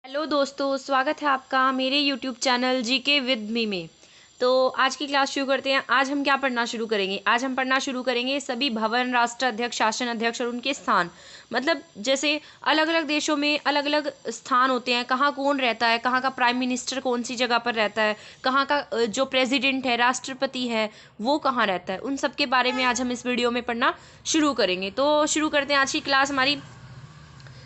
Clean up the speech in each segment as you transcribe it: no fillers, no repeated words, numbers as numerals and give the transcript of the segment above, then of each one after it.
Hello दोस्तों, स्वागत है आपका मेरे YouTube channel GK with me में। तो आज की क्लास शुरू करते हैं। आज हम क्या पढ़ना शुरू करेंगे? आज हम पढ़ना शुरू करेंगे सभी भवन, राष्ट्र अध्यक्ष, शासन अध्यक्ष और उनके स्थान। मतलब जैसे अलग अलग देशों में अलग अलग स्थान होते हैं, कहाँ कौन रहता है, कहाँ का प्राइम मिनिस्टर कौन सी जगह पर रहता है, कहाँ का जो प्रेसिडेंट है, राष्ट्रपति है, वो कहाँ रहता है, उन सब के बारे में आज हम इस वीडियो में पढ़ना शुरू करेंगे। तो शुरू करते हैं आज की क्लास। हमारी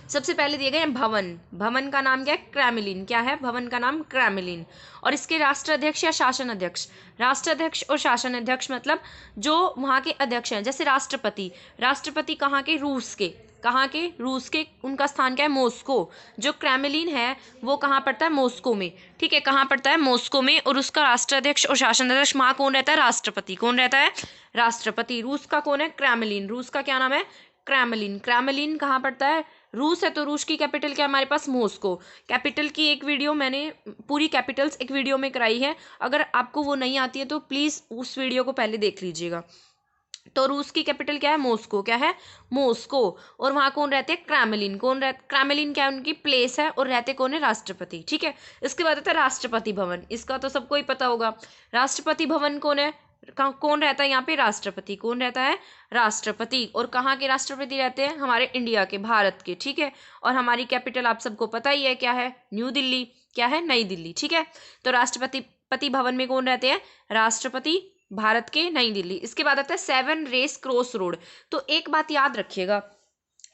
सबसे पहले दिए गए हैं भवन। भवन का नाम क्या है? क्रेमलिन। क्या है? भवन का नाम क्रेमलिन। और इसके राष्ट्राध्यक्ष या शासन अध्यक्ष, राष्ट्राध्यक्ष और शासन अध्यक्ष मतलब जो वहाँ के अध्यक्ष हैं। जैसे राष्ट्रपति, राष्ट्रपति कहाँ के? रूस के। कहाँ के? रूस के। उनका स्थान क्या है? मॉस्को। जो क्रेमलिन है वो कहाँ पड़ता है? मॉस्को में। ठीक है, कहाँ पड़ता है? मॉस्को में। और उसका राष्ट्राध्यक्ष और शासन अध्यक्ष वहाँ कौन रहता है? राष्ट्रपति। कौन रहता है? राष्ट्रपति। रूस का कौन है? क्रेमलिन। रूस का क्या नाम है? क्रेमलिन। क्रेमलिन कहाँ पड़ता है? रूस है। तो रूस की कैपिटल क्या है हमारे पास? मॉस्को। कैपिटल की एक वीडियो मैंने पूरी कैपिटल्स एक वीडियो में कराई है, अगर आपको वो नहीं आती है तो प्लीज़ उस वीडियो को पहले देख लीजिएगा। तो रूस की कैपिटल क्या है? मॉस्को। क्या है? मॉस्को। और वहाँ कौन रहते हैं? क्रेमलिन। क्रेमलिन क्या है? उनकी प्लेस है। और रहते कौन है? राष्ट्रपति। ठीक है, इसके बाद आता है राष्ट्रपति भवन। इसका तो सबको ही पता होगा। राष्ट्रपति भवन कौन है? कौन रहता है यहाँ पे? राष्ट्रपति। कौन रहता है? राष्ट्रपति। और कहाँ के राष्ट्रपति रहते हैं? हमारे इंडिया के, भारत के। ठीक है, और हमारी कैपिटल आप सबको पता ही है, क्या है? न्यू दिल्ली। क्या है? नई दिल्ली। ठीक है, तो राष्ट्रपति भवन में कौन रहते हैं? राष्ट्रपति, भारत के, नई दिल्ली। इसके बाद आता है सेवन रेस क्रॉस रोड। तो एक बात याद रखिएगा,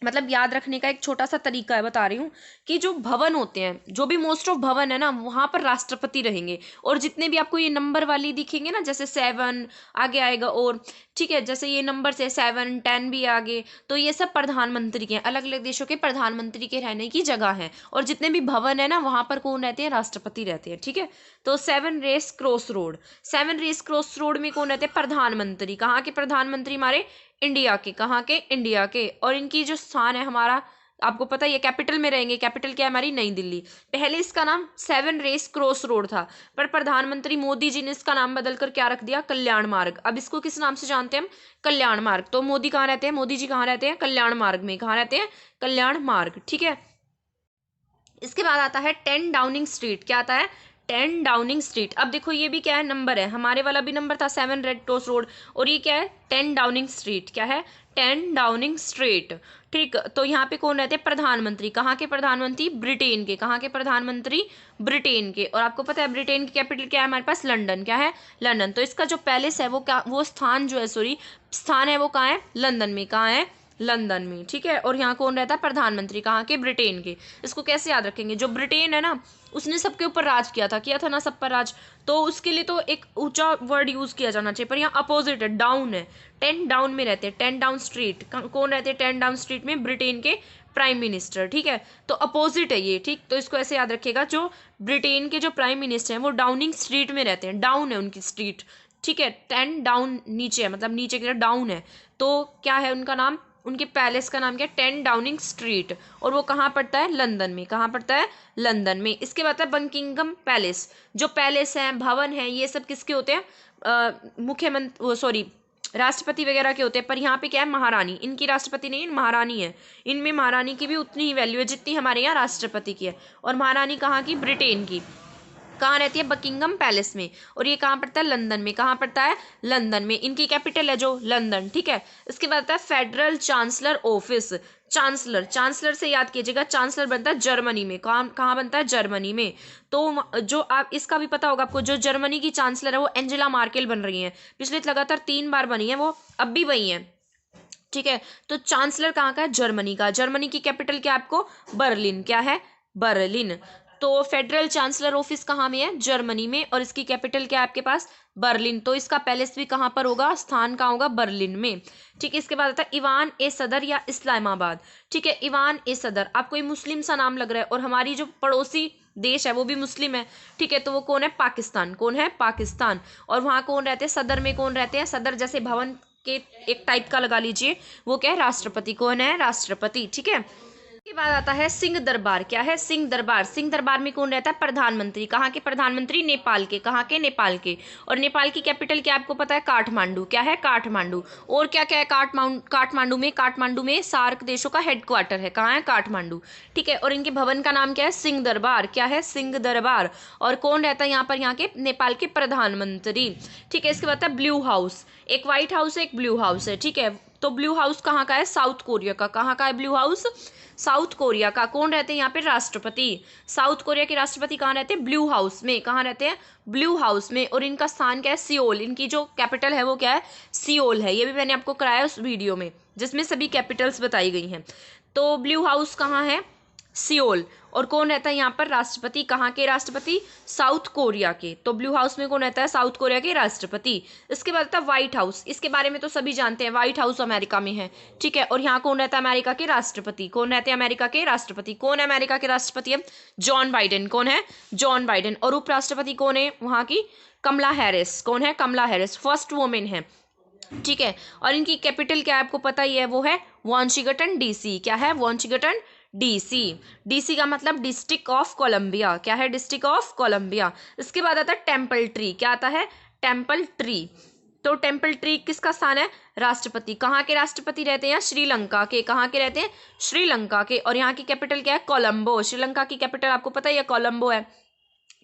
मतलब याद रखने का एक छोटा सा तरीका है, बता रही हूँ कि जो भवन होते हैं, जो भी मोस्ट ऑफ भवन है ना, वहाँ पर राष्ट्रपति रहेंगे। और जितने भी आपको ये नंबर वाली दिखेंगे ना, जैसे 7 आगे आएगा, और ठीक है, जैसे ये नंबर से 7, 10 भी आगे, तो ये सब प्रधानमंत्री के हैं। अलग अलग देशों के प्रधानमंत्री के रहने की जगह है। और जितने भी भवन है ना, वहाँ पर कौन रहते हैं? राष्ट्रपति रहते हैं। ठीक है, तो seven race cross road. Seven race cross road में कौन रहते हैं? प्रधानमंत्री। कहाँ के प्रधानमंत्री? हमारे इंडिया के। कहाँ के? इंडिया के। और इनकी जो स्थान है हमारा, आपको पता ही है, कैपिटल में रहेंगे। कैपिटल क्या है हमारी? नई दिल्ली। पहले इसका नाम सेवन रेस क्रॉस रोड था, पर प्रधानमंत्री मोदी जी ने इसका नाम बदलकर क्या रख दिया? कल्याण मार्ग। अब इसको किस नाम से जानते हैं हम? कल्याण मार्ग। तो मोदी कहाँ रहते हैं? मोदी जी कहाँ रहते हैं? कल्याण मार्ग में। कहाँ रहते हैं? कल्याण मार्ग। ठीक है, इसके बाद आता है 10 डाउनिंग स्ट्रीट। क्या आता है? 10 डाउनिंग स्ट्रीट। अब देखो ये भी क्या है? नंबर है। हमारे वाला भी नंबर था 7 रेड क्रॉस रोड, और ये क्या है? 10 डाउनिंग स्ट्रीट। क्या है? 10 डाउनिंग स्ट्रीट। ठीक, तो यहाँ पे कौन रहते हैं? प्रधानमंत्री। कहाँ के प्रधानमंत्री? ब्रिटेन के। कहाँ के प्रधानमंत्री? ब्रिटेन के। और आपको पता है ब्रिटेन की कैपिटल क्या है हमारे पास? लंदन। क्या है? लंदन। तो इसका जो पैलेस है वो क्या, वो स्थान जो है, सॉरी, स्थान है वो कहाँ है? लंदन में। कहाँ है? लंदन में। ठीक है, और यहाँ कौन रहता है? प्रधानमंत्री। कहाँ के? ब्रिटेन के। इसको कैसे याद रखेंगे? जो ब्रिटेन है ना, उसने सबके ऊपर राज किया था ना, सब पर राज। तो उसके लिए तो एक ऊंचा वर्ड यूज किया जाना चाहिए, पर यहाँ अपोजिट है, डाउन है। 10 डाउन में रहते हैं। 10 डाउन स्ट्रीट। कौन रहते हैं 10 डाउन स्ट्रीट में? ब्रिटेन के प्राइम मिनिस्टर। ठीक है, तो अपोजिट है ये। ठीक, तो इसको ऐसे याद रखिएगा, जो ब्रिटेन के जो प्राइम मिनिस्टर हैं वो डाउनिंग स्ट्रीट में रहते हैं। डाउन है उनकी स्ट्रीट। ठीक है, 10 डाउन नीचे है, मतलब नीचे की तरफ डाउन है। तो क्या है उनका नाम? उनके पैलेस का नाम क्या है? 10 डाउनिंग स्ट्रीट। और वो कहाँ पड़ता है? लंदन में। कहाँ पड़ता है? लंदन में। इसके बाद है बकिंगम पैलेस। जो पैलेस हैं, भवन है, ये सब किसके होते हैं? मुख्यमंत्री, सॉरी, राष्ट्रपति वगैरह के होते हैं। पर यहाँ पे क्या है? महारानी। इनकी राष्ट्रपति नहीं, महारानी है। इनमें महारानी की भी उतनी ही वैल्यू है जितनी हमारे यहाँ राष्ट्रपति की है। और महारानी कहाँ की? ब्रिटेन की। कहाँ रहती है? बकिंगम पैलेस में। और ये कहाँ पड़ता है? लंदन में। कहाँ पड़ता है? लंदन में। इनकी कैपिटल है जो लंदन। ठीक है, इसके बाद आता है federal chancellor office. Chancellor, chancellor से याद कीजिएगा, चांसलर बनता है जर्मनी में। कहाँ बनता है? जर्मनी में। तो जो आप इसका भी पता होगा आपको, जो जर्मनी की चांसलर है वो एंजेला मार्केल बन रही है। पिछले लगातार 3 बार बनी है वो, अब भी वही है। ठीक है, तो चांसलर कहाँ का है? जर्मनी का। जर्मनी की कैपिटल क्या है आपको? बर्लिन। क्या है? बर्लिन। तो फेडरल चांसलर ऑफिस कहाँ में है? जर्मनी में। और इसकी कैपिटल क्या है आपके पास? बर्लिन। तो इसका पैलेस भी कहाँ पर होगा? स्थान कहाँ होगा? बर्लिन में। ठीक है, इसके बाद आता है ईवान ए सदर या इस्लामाबाद। ठीक है, ईवान ए सदर। आपको ये मुस्लिम सा नाम लग रहा है, और हमारी जो पड़ोसी देश है वो भी मुस्लिम है। ठीक है, तो वो कौन है? पाकिस्तान। कौन है? पाकिस्तान। और वहाँ कौन रहते हैं? सदर में कौन रहते हैं? सदर जैसे भवन के एक टाइप का लगा लीजिए, वो क्या है? राष्ट्रपति। कौन है? राष्ट्रपति। ठीक है, के बाद आता है सिंह दरबार। क्या है? सिंह दरबार। सिंह दरबार में कौन रहता है? प्रधानमंत्री। कहाँ के प्रधानमंत्री? नेपाल के। कहाँ के? नेपाल के। और नेपाल की कैपिटल क्या आपको पता है? काठमांडू। क्या है? काठमांडू। और क्या क्या है काठमांडू में? काठमांडू में सार्क देशों का हेडक्वार्टर है। कहाँ है? काठमांडू। ठीक है। और इनके भवन का नाम क्या है? सिंह दरबार। क्या है? सिंह दरबार। और कौन रहता है यहाँ पर? यहाँ के नेपाल के प्रधानमंत्री। ठीक है। इसके बाद है ब्लू हाउस। एक व्हाइट हाउस है, एक ब्लू हाउस है। ठीक है। तो ब्लू हाउस कहाँ का है? साउथ कोरिया का। कहाँ का है ब्लू हाउस? साउथ कोरिया का। कौन रहते हैं यहाँ पे? राष्ट्रपति। साउथ कोरिया के राष्ट्रपति कहाँ रहते हैं? ब्लू हाउस में। कहाँ रहते हैं? ब्लू हाउस में। और इनका स्थान क्या है? सियोल। इनकी जो कैपिटल है वो क्या है? सियोल है। ये भी मैंने आपको कराया उस वीडियो में जिसमें सभी कैपिटल्स बताई गई हैं। तो ब्लू हाउस कहाँ है? सियोल। और कौन रहता है यहाँ पर? राष्ट्रपति। कहाँ के राष्ट्रपति? साउथ कोरिया के। तो ब्लू हाउस में कौन रहता है? साउथ कोरिया के राष्ट्रपति। इसके बाद आता है व्हाइट हाउस। इसके बारे में तो सभी जानते हैं, व्हाइट हाउस अमेरिका में है। ठीक है। और यहाँ कौन रहता है? अमेरिका के राष्ट्रपति। कौन रहते हैं? अमेरिका के राष्ट्रपति। कौन है अमेरिका के राष्ट्रपति? है जॉन बाइडेन। कौन है? John Biden. और उपराष्ट्रपति कौन है वहाँ की? कमला हैरिस। कौन है? कमला हैरिस। फर्स्ट वुमेन है। ठीक है। और इनकी कैपिटल क्या है आपको पता ही है, वो है वाशिंगटन डीसी। क्या है? Washington DC. डीसी का मतलब डिस्ट्रिक्ट ऑफ कोलंबिया। क्या है? District of Columbia. इसके बाद आता है टेम्पल ट्री। क्या आता है? Temple tree. तो टेम्पल ट्री किसका स्थान है? राष्ट्रपति। कहाँ के राष्ट्रपति रहते हैं? श्रीलंका के। कहाँ के रहते हैं? श्रीलंका के। और यहाँ की कैपिटल क्या है? कोलंबो। श्रीलंका की कैपिटल आपको पता ही है, कोलंबो है।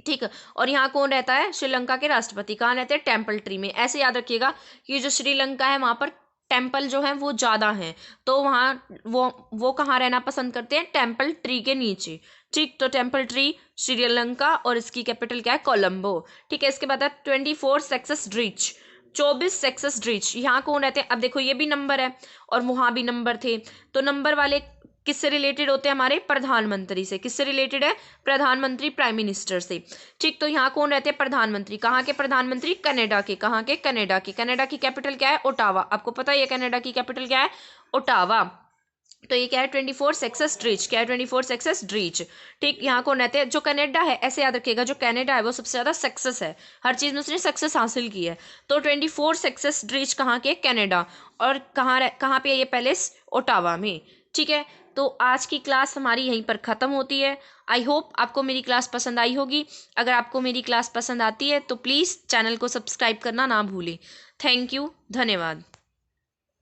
ठीक है। और यहाँ कौन रहता है? श्रीलंका के राष्ट्रपति। कहाँ रहते हैं? टेम्पल ट्री में। ऐसे याद रखिएगा कि जो श्रीलंका है वहाँ पर टेम्पल जो है वो ज़्यादा हैं, तो वहाँ वो कहाँ रहना पसंद करते हैं? टेम्पल ट्री के नीचे। ठीक। तो टेम्पल ट्री श्रीलंका और इसकी कैपिटल क्या है? कोलंबो। ठीक है। इसके बाद है 24 सक्सेस ड्रीच। 24 सक्सेस ड्रीच। यहाँ कौन रहते हैं? अब देखो ये भी नंबर है और वहाँ भी नंबर थे, तो नंबर वाले किससे रिलेटेड होते हैं? हमारे प्रधानमंत्री से। किससे रिलेटेड है? प्रधानमंत्री, प्राइम मिनिस्टर से। ठीक। तो यहाँ कौन रहते हैं? प्रधानमंत्री। कहाँ के प्रधानमंत्री? कनाडा के। कहाँ के? कनाडा के। कनाडा की कैपिटल क्या है? ओटावा। आपको पता है कनाडा की कैपिटल क्या है? ओटावा। तो ये क्या है? 24 सक्सेस ड्रीच। क्या है? 24 सक्सेस ड्रीच। ठीक। यहाँ कौन रहते हैं? जो कनाडा है, ऐसे याद रखिएगा, जो कनाडा है वो सबसे ज्यादा सक्सेस है, हर चीज में उसने सक्सेस हासिल की है। तो 24 सक्सेस ड्रीच कहाँ के? कनाडा। और कहाँ पे है ये पैलेस? ओटावा में। ठीक है। तो आज की क्लास हमारी यहीं पर ख़त्म होती है। आई होप आपको मेरी क्लास पसंद आई होगी। अगर आपको मेरी क्लास पसंद आती है तो प्लीज़ चैनल को सब्सक्राइब करना ना भूलें। Thank you. धन्यवाद।